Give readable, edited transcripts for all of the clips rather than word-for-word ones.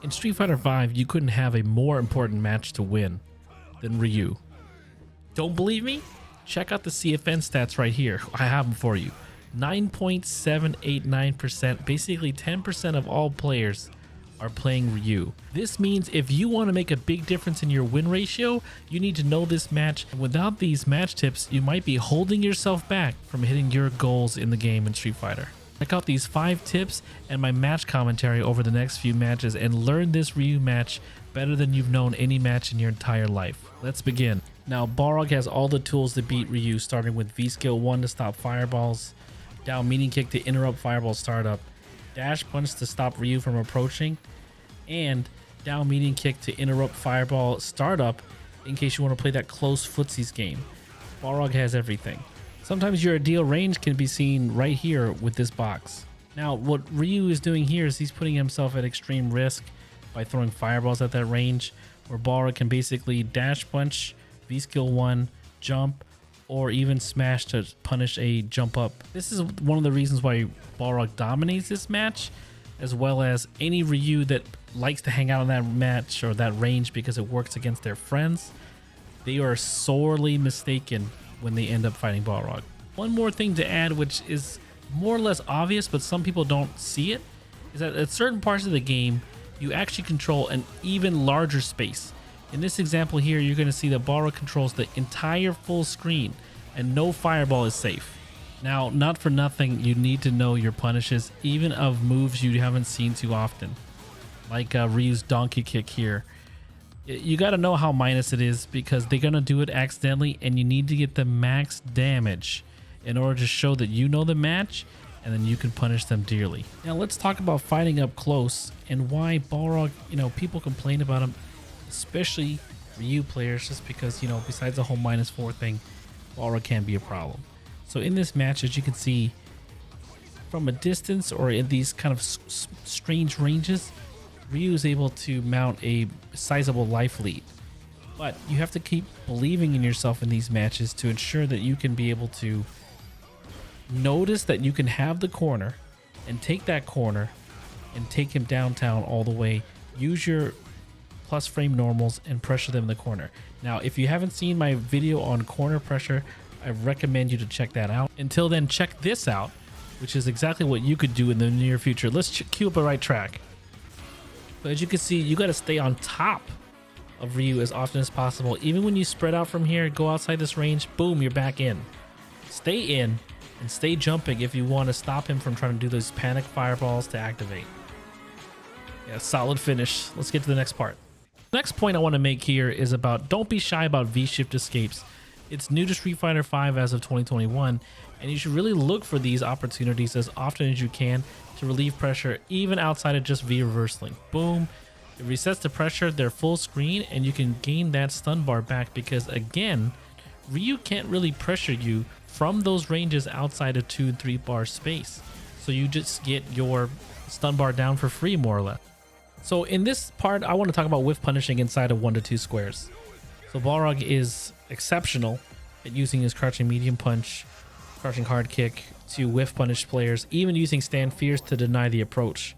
In Street Fighter V, you couldn't have a more important match to win than Ryu. Don't believe me? Check out the CFN stats right here. I have them for you. 9.789%, basically 10% of all players are playing Ryu. This means if you want to make a big difference in your win ratio, you need to know this match. And without these match tips, you might be holding yourself back from hitting your goals in the game in Street Fighter. Check out these 5 tips and my match commentary over the next few matches and learn this Ryu match better than you've known any match in your entire life. Let's begin. Now, Balrog has all the tools to beat Ryu, starting with V skill 1 to stop fireballs, down meaning kick to interrupt fireball startup, dash punch to stop Ryu from approaching, and down meaning kick to interrupt fireball startup in case you want to play that close footsies game. Balrog has everything. Sometimes your ideal range can be seen right here with this box. Now, what Ryu is doing here is he's putting himself at extreme risk by throwing fireballs at that range, where Balrog can basically dash punch, V skill 1, jump, or even smash to punish a jump up. This is one of the reasons why Balrog dominates this match, as well as any Ryu that likes to hang out in that match or that range because it works against their friends. They are sorely mistaken when they end up fighting Balrog. One more thing to add, which is more or less obvious, but some people don't see it, is that at certain parts of the game, you actually control an even larger space. In this example here, you're going to see that Balrog controls the entire full screen and no fireball is safe. Now, not for nothing, you need to know your punishes, even of moves you haven't seen too often, like Ryu's donkey kick here. You got to know how minus it is because they're going to do it accidentally, and you need to get the max damage in order to show that you know the match, and then you can punish them dearly. Now let's talk about fighting up close and why Balrog, people complain about him, especially Ryu players, just because, besides the whole -4 thing, Balrog can be a problem. So in this match, as you can see, from a distance or in these kind of strange ranges, Ryu is able to mount a sizable life lead. But you have to keep believing in yourself in these matches to ensure that you can be able to notice that you can have the corner and take that corner and take him downtown all the way. Use your plus frame normals and pressure them in the corner. Now, if you haven't seen my video on corner pressure, I recommend you to check that out. Until then, check this out, which is exactly what you could do in the near future. Let's cue up a right track. But as you can see, you got to stay on top of Ryu as often as possible. Even when you spread out from here, go outside this range, boom, you're back in. Stay in and stay jumping if you want to stop him from trying to do those panic fireballs to activate. Yeah, solid finish. Let's get to the next part. The next point I want to make here is about don't be shy about V-shift escapes. It's new to Street Fighter V as of 2021, and you should really look for these opportunities as often as you can to relieve pressure, even outside of just V reversing. Boom, it resets the pressure, they're full screen, and you can gain that stun bar back because, again, Ryu can't really pressure you from those ranges outside of 2 and 3 bar space. So you just get your stun bar down for free, more or less. So in this part, I want to talk about whiff punishing inside of 1 to 2 squares. So Balrog is exceptional at using his crouching medium punch, crouching hard kick to whiff punish players, even using stand fierce to deny the approach.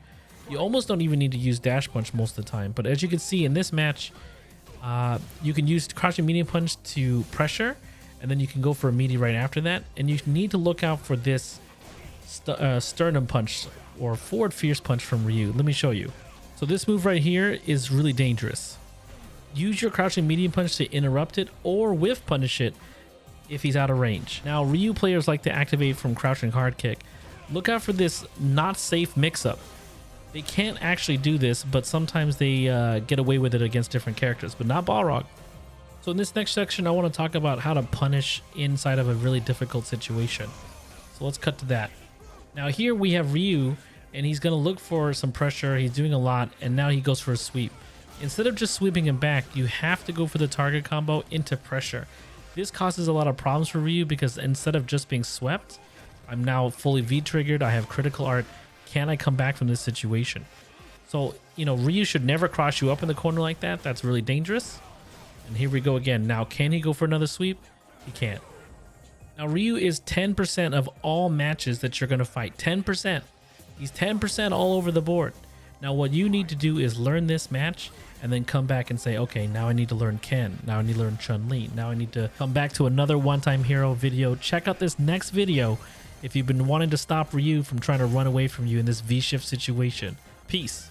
You almost don't even need to use dash punch most of the time, but as you can see in this match, you can use crouching medium punch to pressure, and then you can go for a meaty right after that, and you need to look out for this sternum punch or forward fierce punch from Ryu. Let me show you. So this move right here is really dangerous. Use your crouching medium punch to interrupt it or whiff punish it if he's out of range. Now, Ryu players like to activate from crouching hard kick. Look out for this not safe mix-up. They can't actually do this, but sometimes they get away with it against different characters, but not Balrog. So in this next section, I want to talk about how to punish inside of a really difficult situation. So let's cut to that. Now here we have Ryu, and he's going to look for some pressure. He's doing a lot, and now he goes for a sweep. Instead of just sweeping him back, you have to go for the target combo into pressure. This causes a lot of problems for Ryu because instead of just being swept, I'm now fully V-triggered. I have critical art. Can I come back from this situation? So, Ryu should never cross you up in the corner like that. That's really dangerous. And here we go again. Now, can he go for another sweep? He can't. Now, Ryu is 10% of all matches that you're going to fight. 10%. He's 10% all over the board. Now what you need to do is learn this match and then come back and say, okay, now I need to learn Ken. Now I need to learn Chun-Li. Now I need to come back to another one-time hero video. Check out this next video if you've been wanting to stop Ryu from trying to run away from you in this V-shift situation. Peace.